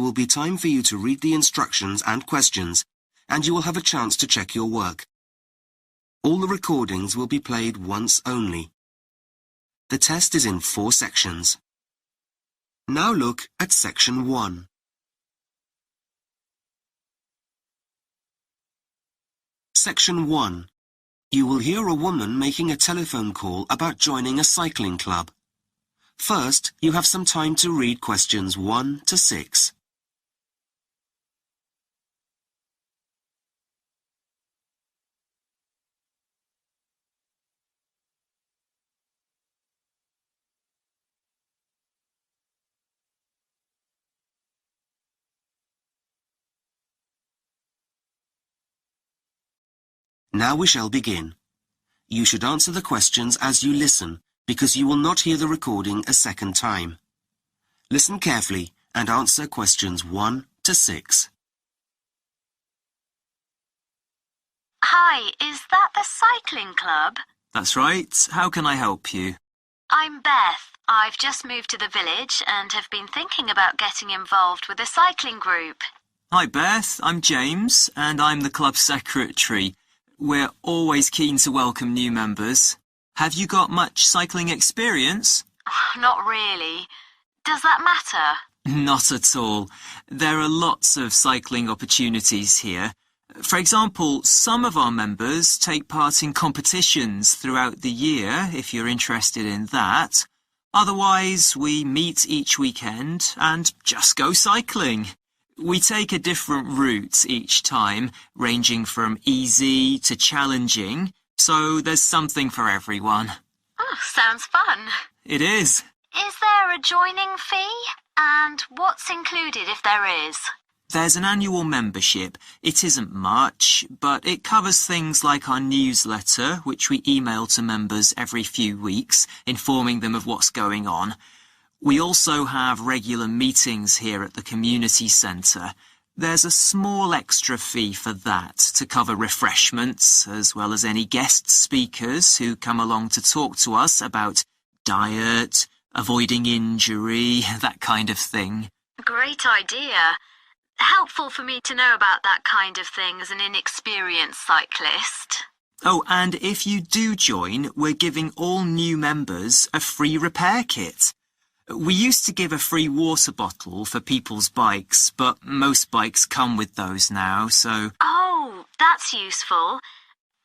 will be time for you to read the instructions and questions, and you will have a chance to check your work. All the recordings will be played once only. The test is in 4 sections. Now look at Section 1. Section 1. You will hear a woman making a telephone call about joining a cycling club. First, you have some time to read questions 1 to 6. Now we shall begin. You should answer the questions as you listen, because you will not hear the recording a second time. Listen carefully and answer questions 1 to 6. Hi, is that the cycling club? That's right. How can I help you? I'm Beth. I've just moved to the village and have been thinking about getting involved with a cycling group. Hi, Beth. I'm James, and I'm the club secretary. We're always keen to welcome new members. Have you got much cycling experience? Not really. Does that matter? Not at all. There are lots of cycling opportunities here. For example, some of our members take part in competitions throughout the year, if you're interested in that. Otherwise, we meet each weekend and just go cycling. We take a different route each time, ranging from easy to challenging, so there's something for everyone. Oh, sounds fun. It is. Is there a joining fee? And what's included if there is? There's an annual membership. It isn't much, but it covers things like our newsletter, which we email to members every few weeks, informing them of what's going on. We also have regular meetings here at the community centre. There's a small extra fee for that to cover refreshments, as well as any guest speakers who come along to talk to us about diet, avoiding injury, that kind of thing. Great idea. Helpful for me to know about that kind of thing as an inexperienced cyclist. Oh, and if you do join, we're giving all new members a free repair kit. We used to give a free water bottle for people's bikes, but most bikes come with those now, so... Oh, that's useful.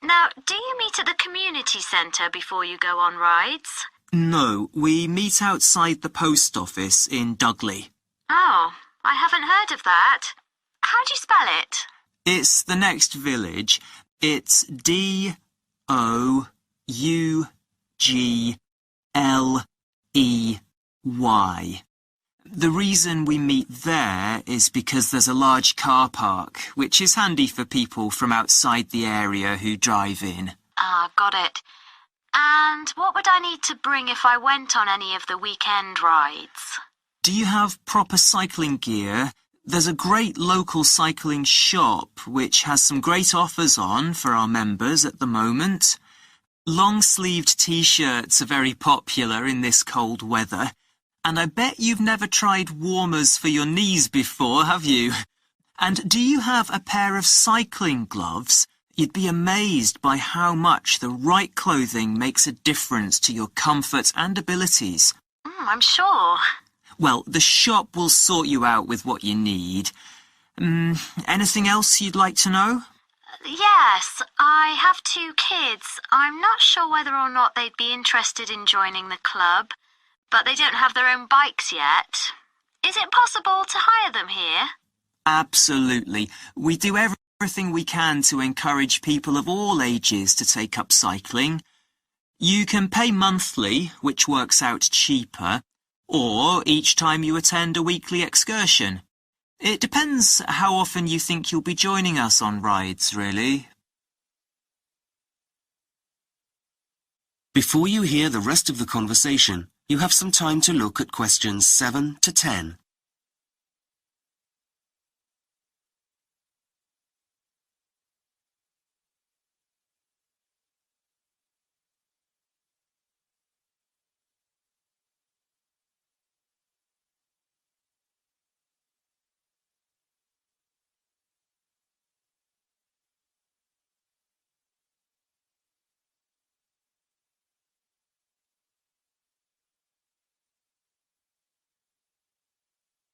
Now, do you meet at the community centre before you go on rides? No, we meet outside the post office in Dudley. Oh, I haven't heard of that. How do you spell it? It's the next village. It's D-O-U-G-L-E-Y. The reason we meet there is because there's a large car park, which is handy for people from outside the area who drive in. Ah, got it. And what would I need to bring if I went on any of the weekend rides? Do you have proper cycling gear? There's a great local cycling shop which has some great offers on for our members at the moment. Long-sleeved t-shirts are very popular in this cold weather. And I bet you've never tried warmers for your knees before, have you? And do you have a pair of cycling gloves? You'd be amazed by how much the right clothing makes a difference to your comfort and abilities. I'm sure. Well, the shop will sort you out with what you need. Anything else you'd like to know? Yes, I have 2 kids. I'm not sure whether or not they'd be interested in joining the club, but they don't have their own bikes yet. Is it possible to hire them here? Absolutely. We do everything we can to encourage people of all ages to take up cycling. You can pay monthly, which works out cheaper, or each time you attend a weekly excursion. It depends how often you think you'll be joining us on rides, really. Before you hear the rest of the conversation, you have some time to look at questions 7 to 10.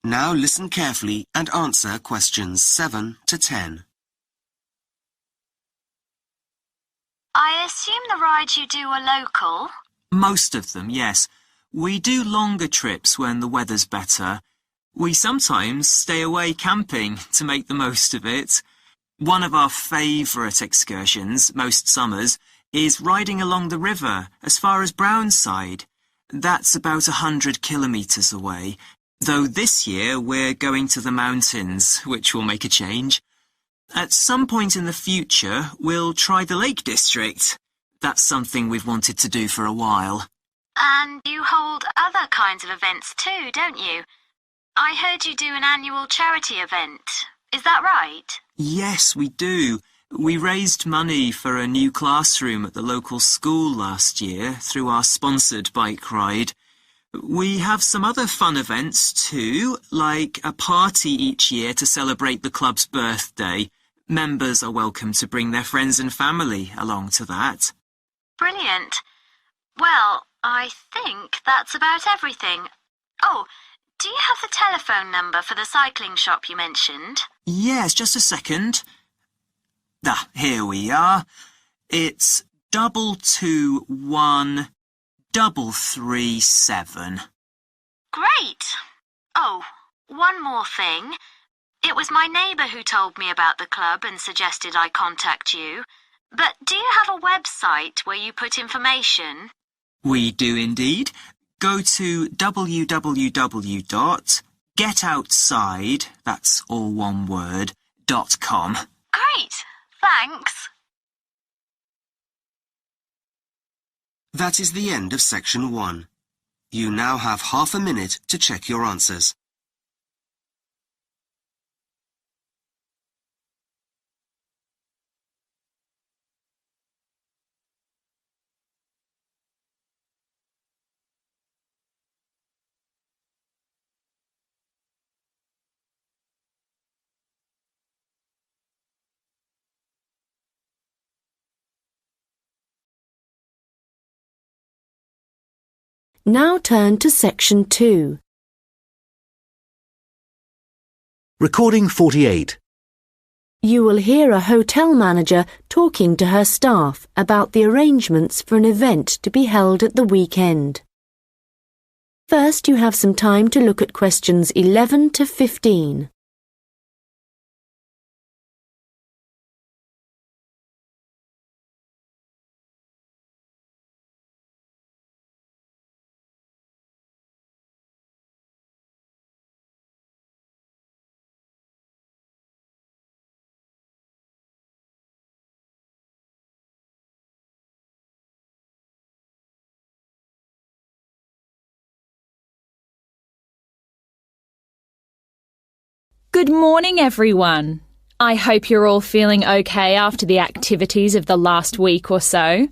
Now listen carefully and answer questions 7 to 10. I assume the rides you do are local? Most of them, yes. We do longer trips when the weather's better. We sometimes stay away camping to make the most of it. One of our favourite excursions, most summers, is riding along the river as far as Brownside. That's about 100 kilometres away, though this year we're going to the mountains, which will make a change. At some point in the future, we'll try the Lake District. That's something we've wanted to do for a while. And you hold other kinds of events too, don't you? I heard you do an annual charity event. Is that right? Yes, we do. We raised money for a new classroom at the local school last year through our sponsored bike ride. We have some other fun events too, like a party each year to celebrate the club's birthday. Members are welcome to bring their friends and family along to that. Brilliant. Well, I think that's about everything. Oh, do you have the telephone number for the cycling shop you mentioned? Yes, just a second. Here we are. It's 221337. Great. Oh, one more thing. It was my neighbour who told me about the club and suggested I contact you. But do you have a website where you put information? We do indeed. Go to www.getoutside, that's all one word, .com. Great. Thanks. That is the end of section 1. You now have half a minute to check your answers. Now turn to section 2. Recording 48. You will hear a hotel manager talking to her staff about the arrangements for an event to be held at the weekend. First, you have some time to look at questions 11 to 15. Good morning, everyone. I hope you're all feeling okay after the activities of the last week or so.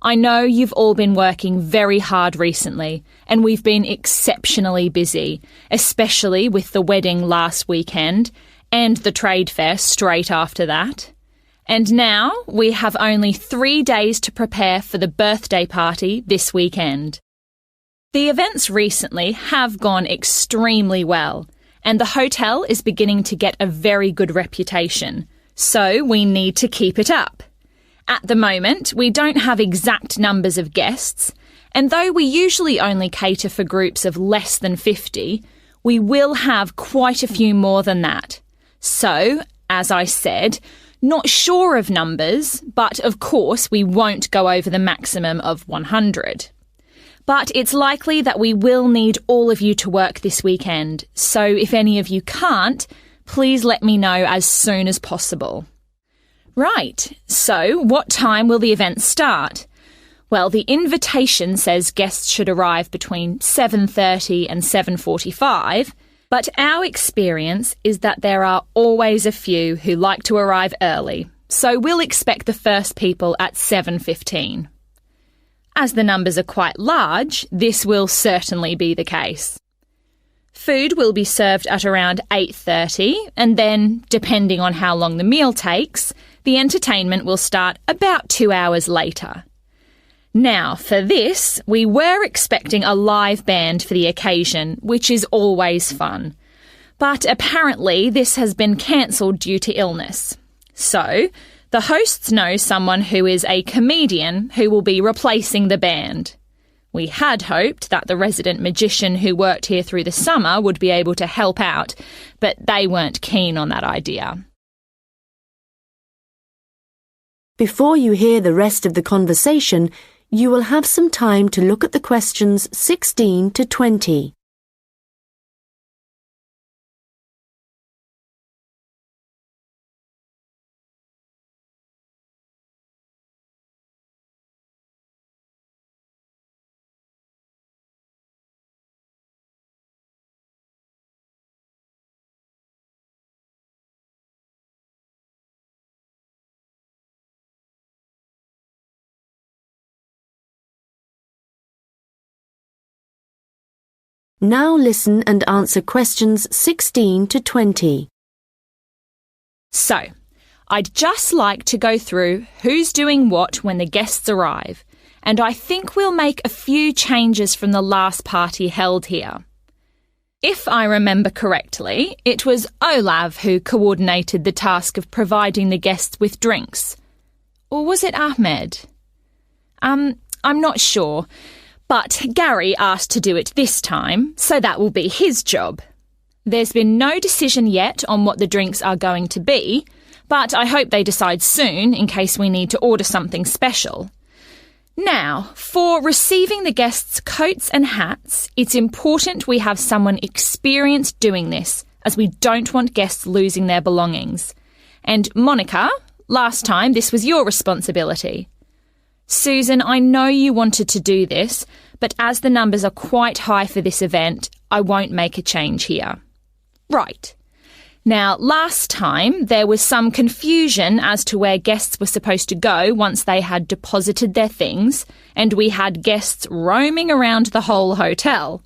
I know you've all been working very hard recently, and we've been exceptionally busy, especially with the wedding last weekend and the trade fair straight after that. And now we have only 3 days to prepare for the birthday party this weekend. The events recently have gone extremely well, and the hotel is beginning to get a very good reputation, so we need to keep it up. At the moment, we don't have exact numbers of guests, and though we usually only cater for groups of less than 50, we will have quite a few more than that. So, as I said, not sure of numbers, but of course we won't go over the maximum of 100. But it's likely that we will need all of you to work this weekend, so if any of you can't, please let me know as soon as possible. Right, so what time will the event start? Well, the invitation says guests should arrive between 7:30 and 7:45, but our experience is that there are always a few who like to arrive early, so we'll expect the first people at 7:15. As the numbers are quite large, this will certainly be the case. Food will be served at around 8:30, and then, depending on how long the meal takes, the entertainment will start about 2 hours later. Now, for this, we were expecting a live band for the occasion, which is always fun. but apparently this has been cancelled due to illness. So, the hosts know someone who is a comedian who will be replacing the band. We had hoped that the resident magician who worked here through the summer would be able to help out, but they weren't keen on that idea. Before you hear the rest of the conversation, you will have some time to look at the questions 16 to 20. Now listen and answer questions 16 to 20. So, I'd just like to go through who's doing what when the guests arrive, and I think we'll make a few changes from the last party held here. If I remember correctly, it was Olav who coordinated the task of providing the guests with drinks. Or was it Ahmed? I'm not sure. But Gary asked to do it this time, so that will be his job. There's been no decision yet on what the drinks are going to be, but I hope they decide soon in case we need to order something special. Now, for receiving the guests' coats and hats, it's important we have someone experienced doing this, as we don't want guests losing their belongings. And Monica, last time this was your responsibility. Susan, I know you wanted to do this, but as the numbers are quite high for this event, I won't make a change here. Right. Now, last time there was some confusion as to where guests were supposed to go once they had deposited their things, and we had guests roaming around the whole hotel.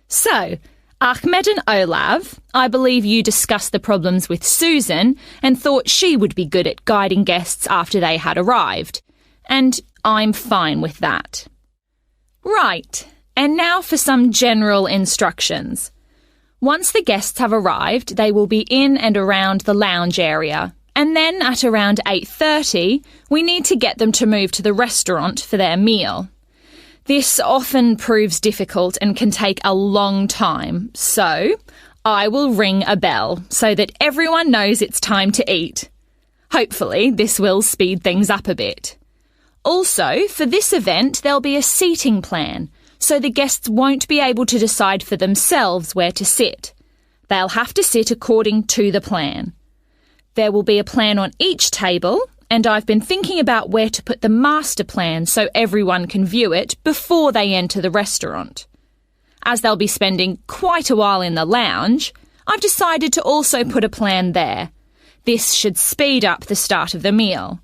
So, Ahmed and Olav, I believe you discussed the problems with Susan and thought she would be good at guiding guests after they had arrived. And I'm fine with that. Right, and now for some general instructions. Once the guests have arrived, they will be in and around the lounge area, and then at around 8:30, we need to get them to move to the restaurant for their meal. This often proves difficult and can take a long time, so I will ring a bell so that everyone knows it's time to eat. Hopefully, this will speed things up a bit. Also, for this event, there'll be a seating plan, so the guests won't be able to decide for themselves where to sit. They'll have to sit according to the plan. There will be a plan on each table, and I've been thinking about where to put the master plan so everyone can view it before they enter the restaurant. As they'll be spending quite a while in the lounge, I've decided to also put a plan there. This should speed up the start of the meal.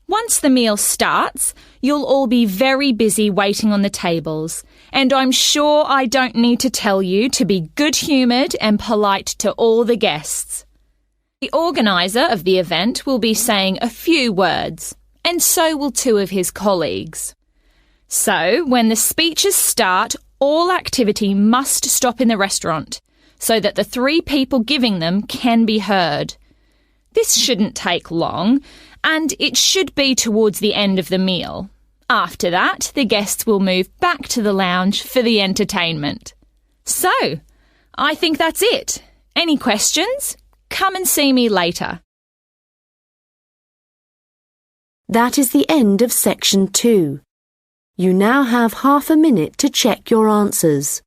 Once the meal starts, you'll all be very busy waiting on the tables, and I'm sure I don't need to tell you to be good-humoured and polite to all the guests. The organiser of the event will be saying a few words, and so will two of his colleagues. So, when the speeches start, all activity must stop in the restaurant, so that the three people giving them can be heard. This shouldn't take long, and it should be towards the end of the meal. After that, the guests will move back to the lounge for the entertainment. So, I think that's it. Any questions? Come and see me later. That is the end of section 2. You now have half a minute to check your answers.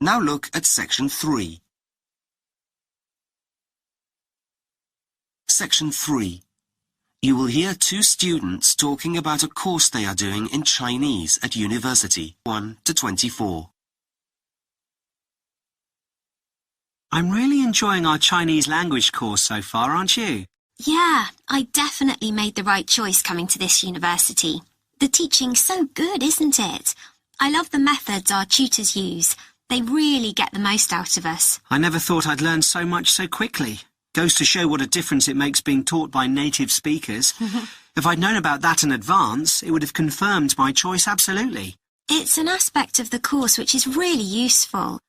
Now look at section 3. Section 3. You will hear two students talking about a course they are doing in Chinese at university, 1 to 24. I'm really enjoying our Chinese language course so far, aren't you? Yeah, I definitely made the right choice coming to this university. The teaching's so good, isn't it? I love the methods our tutors use. They really get the most out of us. I never thought I'd learn so much so quickly. Goes to show what a difference it makes being taught by native speakers. If I'd known about that in advance, it would have confirmed my choice absolutely. It's an aspect of the course which is really useful.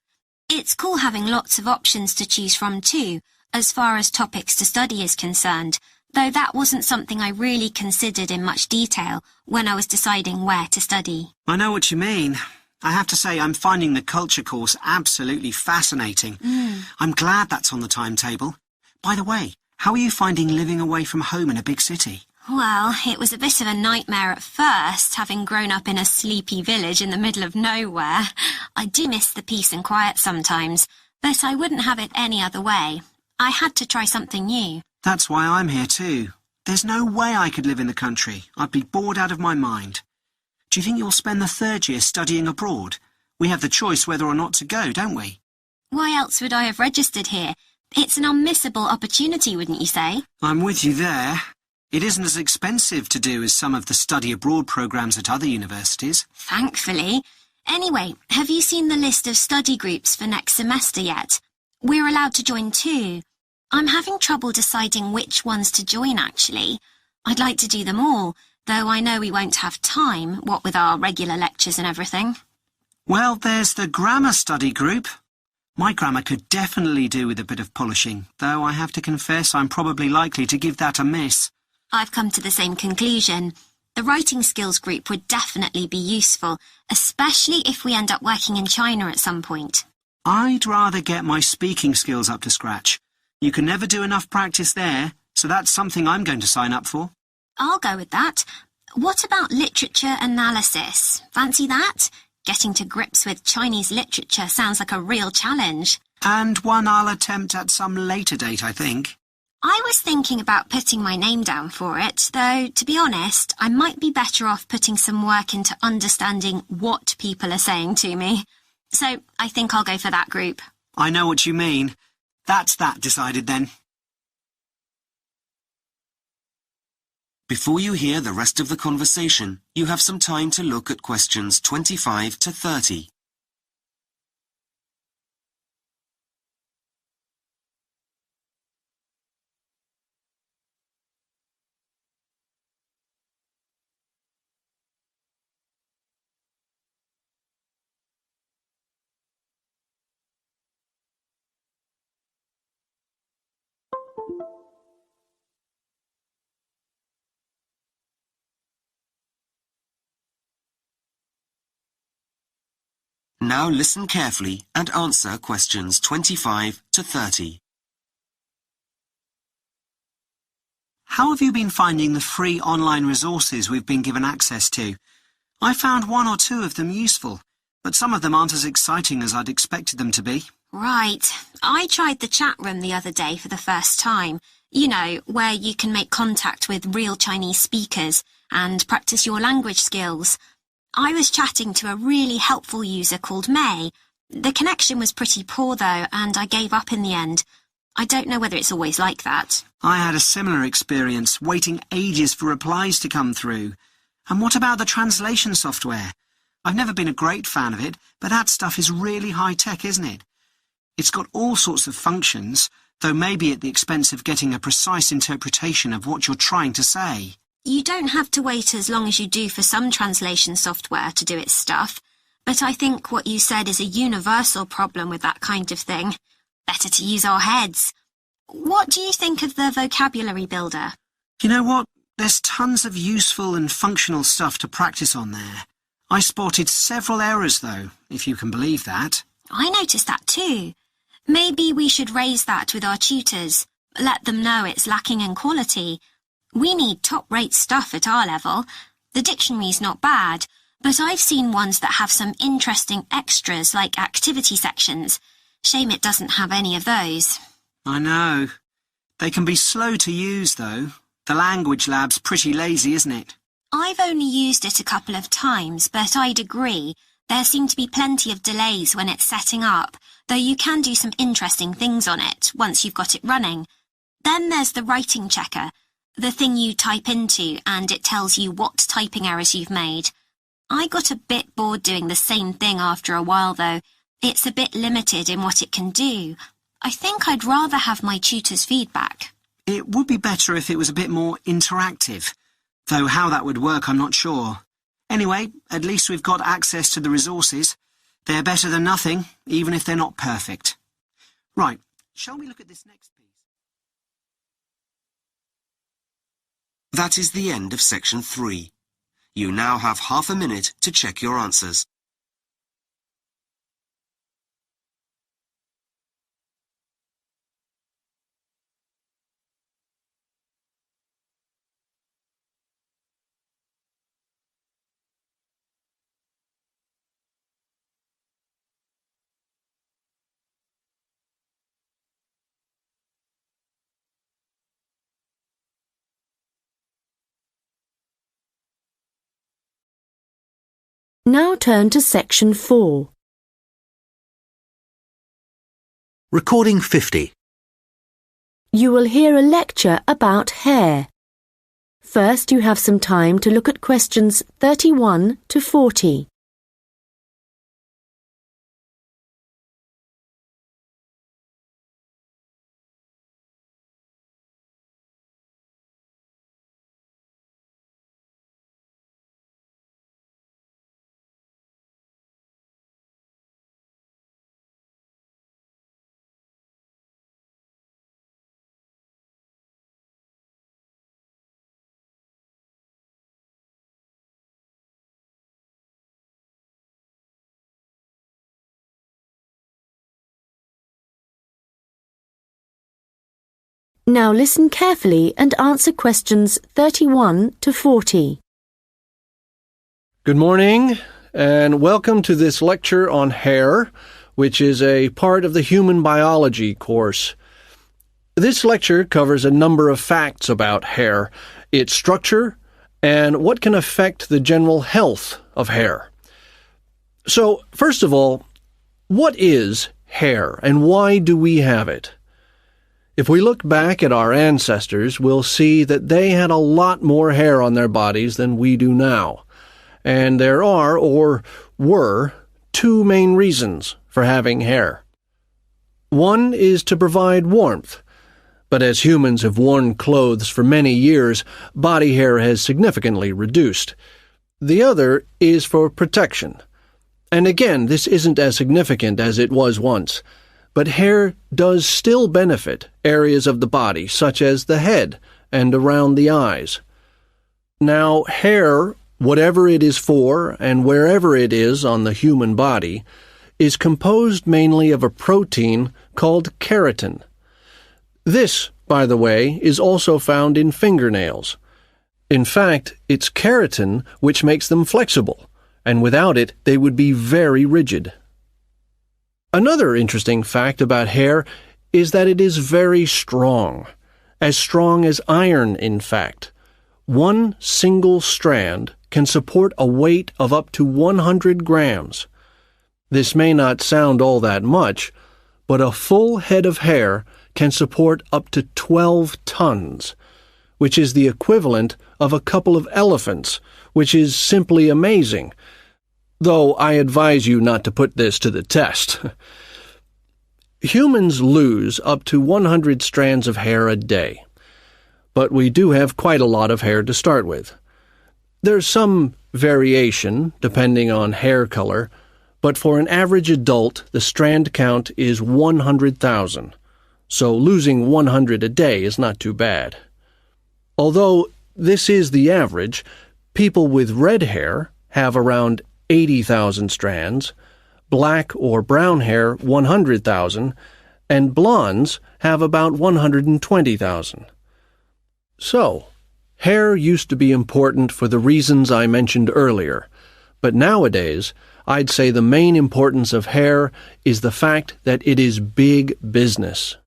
It's cool having lots of options to choose from too, as far as topics to study is concerned, though that wasn't something I really considered in much detail when I was deciding where to study. I know what you mean. I have to say I'm finding the culture course absolutely fascinating. I'm glad that's on the timetable. By the way, how are you finding living away from home in a big city? Well, it was a bit of a nightmare at first, having grown up in a sleepy village in the middle of nowhere. I do miss the peace and quiet sometimes, but I wouldn't have it any other way. I had to try something new. That's why I'm here too. There's no way I could live in the country. I'd be bored out of my mind. Do you think you'll spend the third year studying abroad? We have the choice whether or not to go, don't we? Why else would I have registered here? It's an unmissable opportunity, wouldn't you say? I'm with you there. It isn't as expensive to do as some of the study abroad programs at other universities. Thankfully. Anyway, have you seen the list of study groups for next semester yet? We're allowed to join 2. I'm having trouble deciding which ones to join, actually. I'd like to do them all, though I know we won't have time, what with our regular lectures and everything. Well, there's the grammar study group. My grammar could definitely do with a bit of polishing, though I have to confess I'm probably likely to give that a miss. I've come to the same conclusion. The writing skills group would definitely be useful, especially if we end up working in China at some point. I'd rather get my speaking skills up to scratch. You can never do enough practice there, so that's something I'm going to sign up for. I'll go with that. What about literature analysis? Fancy that? Getting to grips with Chinese literature sounds like a real challenge. And one I'll attempt at some later date, I think. I was thinking about putting my name down for it, though, to be honest, I might be better off putting some work into understanding what people are saying to me. So I think I'll go for that group. I know what you mean. That's that decided then. Before you hear the rest of the conversation, you have some time to look at questions 25 to 30. Now listen carefully and answer questions 25 to 30. How have you been finding the free online resources we've been given access to? I found 1 or 2 of them useful, but some of them aren't as exciting as I'd expected them to be. Right. I tried the chat room the other day for the first time. You know, where you can make contact with real Chinese speakers and practice your language skills. I was chatting to a really helpful user called May. The connection was pretty poor though, and I gave up in the end. I don't know whether it's always like that. I had a similar experience, waiting ages for replies to come through. And what about the translation software? I've never been a great fan of it, but that stuff is really high-tech, isn't it? It's got all sorts of functions, though maybe at the expense of getting a precise interpretation of what you're trying to say. You don't have to wait as long as you do for some translation software to do its stuff, but I think what you said is a universal problem with that kind of thing. Better to use our heads. What do you think of the vocabulary builder? You know what? There's tons of useful and functional stuff to practice on there. I spotted several errors, though, if you can believe that. I noticed that too. Maybe we should raise that with our tutors. Let them know it's lacking in quality. We need top-rate stuff at our level. The dictionary's not bad, but I've seen ones that have some interesting extras like activity sections. Shame it doesn't have any of those. I know. They can be slow to use, though. The language lab's pretty lazy, isn't it? I've only used it a couple of times, but I'd agree. There seem to be plenty of delays when it's setting up, though you can do some interesting things on it once you've got it running. Then there's the writing checker, the thing you type into and it tells you what typing errors you've made. I got a bit bored doing the same thing after a while, though. It's a bit limited in what it can do. I think I'd rather have my tutor's feedback. It would be better if it was a bit more interactive, though how that would work I'm not sure. Anyway, at least we've got access to the resources. They're better than nothing, even if they're not perfect. Right, shall we look at this next piece? That is the end of section 3. You now have half a minute to check your answers. Now turn to section 4. Recording 50. You will hear a lecture about hair. First, you have some time to look at questions 31 to 40. Now listen carefully and answer questions 31 to 40. Good morning, and welcome to this lecture on hair, which is a part of the human biology course. This lecture covers a number of facts about hair, its structure, and what can affect the general health of hair. So, first of all, what is hair, and why do we have it? If we look back at our ancestors, we'll see that they had a lot more hair on their bodies than we do now. And there are, or were, two main reasons for having hair. One is to provide warmth, but as humans have worn clothes for many years, body hair has significantly reduced. The other is for protection. And again, this isn't as significant as it was once. But hair does still benefit areas of the body, such as the head and around the eyes. Now, hair, whatever it is for and wherever it is on the human body, is composed mainly of a protein called keratin. This, by the way, is also found in fingernails. In fact, it's keratin which makes them flexible, and without it they would be very rigid. Another interesting fact about hair is that it is very strong as iron, in fact. One single strand can support a weight of up to 100 grams. This may not sound all that much, but a full head of hair can support up to 12 tons, which is the equivalent of a couple of elephants, which is simply amazing. Though I advise you not to put this to the test. Humans lose up to 100 strands of hair a day, but we do have quite a lot of hair to start with. There's some variation depending on hair color, but for an average adult, the strand count is 100,000, so losing 100 a day is not too bad. Although this is the average, people with red hair have around 80,000 strands, black or brown hair 100,000, and blondes have about 120,000. So, hair used to be important for the reasons I mentioned earlier, but nowadays I'd say the main importance of hair is the fact that it is big business.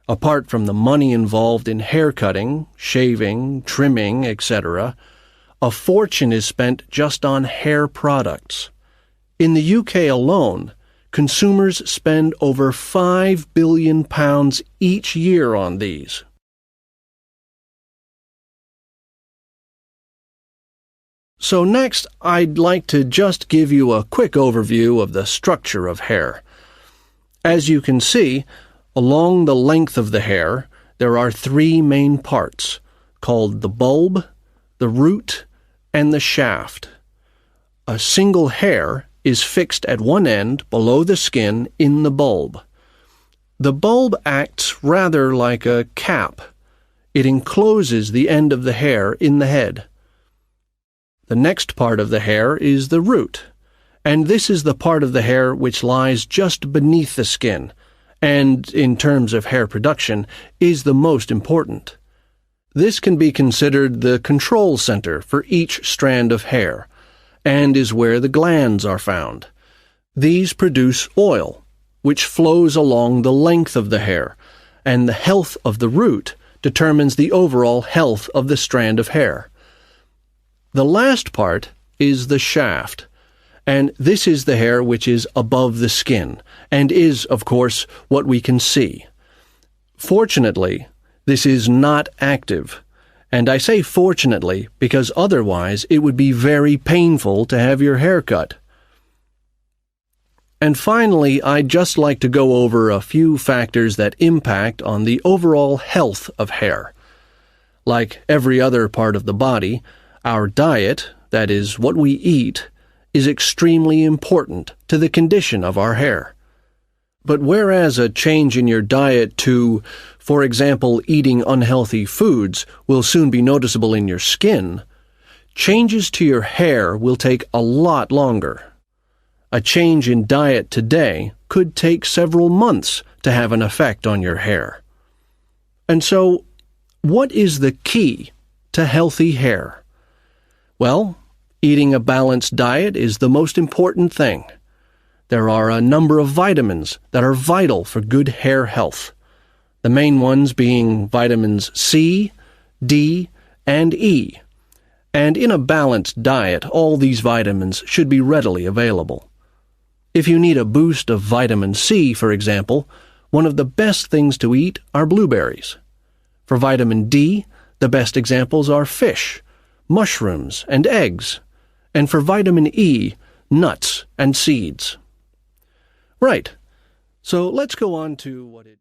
Apart from the money involved in hair cutting, shaving, trimming, etc., a fortune is spent just on hair products. In the UK alone, consumers spend over £5 billion each year on these. So next, I'd like to just give you a quick overview of the structure of hair. As you can see, along the length of the hair, there are three main parts, called the bulb, the root, and the shaft. A single hair is fixed at one end below the skin in the bulb. The bulb acts rather like a cap. It encloses the end of the hair in the head. The next part of the hair is the root, and this is the part of the hair which lies just beneath the skin, and, in terms of hair production, is the most important. This can be considered the control center for each strand of hair, and is where the glands are found. These produce oil, which flows along the length of the hair, and the health of the root determines the overall health of the strand of hair. The last part is the shaft, and this is the hair which is above the skin, and is, of course, what we can see. Fortunately, this is not active, and I say fortunately because otherwise it would be very painful to have your hair cut. And finally, I'd just like to go over a few factors that impact on the overall health of hair. Like every other part of the body, our diet, that is, what we eat, is extremely important to the condition of our hair. But whereas a change in your diet to, for example, eating unhealthy foods will soon be noticeable in your skin, changes to your hair will take a lot longer. A change in diet today could take several months to have an effect on your hair. And so, what is the key to healthy hair? Well, eating a balanced diet is the most important thing. There are a number of vitamins that are vital for good hair health. The main ones being vitamins C, D, and E. And in a balanced diet, all these vitamins should be readily available. If you need a boost of vitamin C, for example, one of the best things to eat are blueberries. For vitamin D, the best examples are fish, mushrooms, and eggs, and for vitamin E, nuts and seeds. Right, so let's go on to what it...